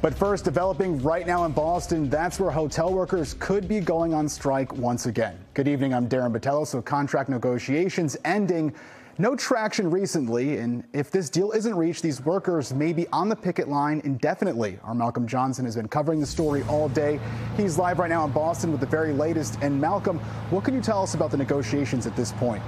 But first, developing right now in Boston, that's where hotel workers could be going on strike once again. Good evening, I'm Darren Botello. So contract negotiations ending. No traction recently, and if this deal isn't reached, these workers may be on the picket line indefinitely. Our Malcolm Johnson has been covering the story all day. He's live right now in Boston with the very latest. And Malcolm, what can you tell us about the negotiations at this point?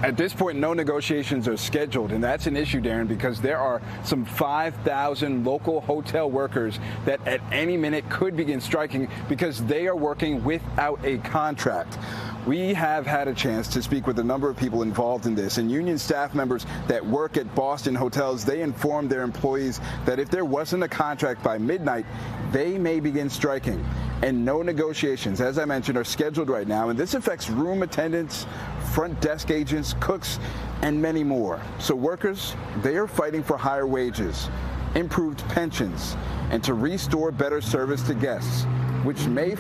At this point, no negotiations are scheduled, and that's an issue, Darren, because there are some 5,000 local hotel workers that at any minute could begin striking because they are working without a contract. We have had a chance to speak with a number of people involved in this, and union staff members that work at Boston hotels, they informed their employees that if there wasn't a contract by midnight, they may begin striking. And no negotiations, as I mentioned, are scheduled right now, and this affects room attendants, front desk agents, cooks, and many more. So workers, they are fighting for higher wages, improved pensions, and to restore better service to guests, which many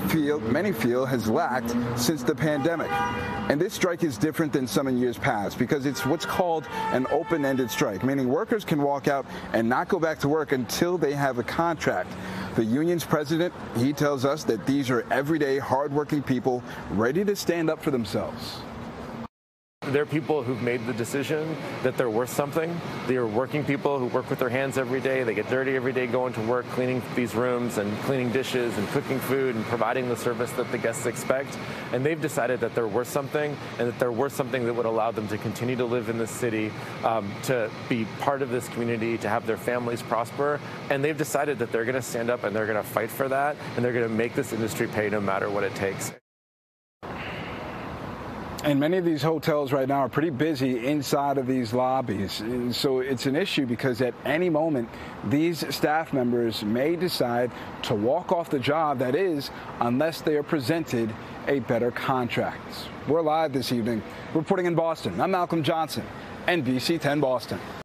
feel has lacked since the pandemic. And this strike is different than some in years past because it's what's called an open-ended strike, meaning workers can walk out and not go back to work until they have a contract. The union's president, he tells us that these are everyday, hardworking people ready to stand up for themselves. They're people who've made the decision that they're worth something. They are working people who work with their hands every day. They get dirty every day going to work, cleaning these rooms and cleaning dishes and cooking food and providing the service that the guests expect. And they've decided that they're worth something and that they're worth something that would allow them to continue to live in this city, to be part of this community, to have their families prosper. And they've decided that they're going to stand up and they're going to fight for that, and they're going to make this industry pay no matter what it takes. And many of these hotels right now are pretty busy inside of these lobbies. And so it's an issue because at any moment, these staff members may decide to walk off the job, that is, unless they are presented a better contract. We're live this evening, reporting in Boston. I'm Malcolm Johnson, NBC 10 Boston.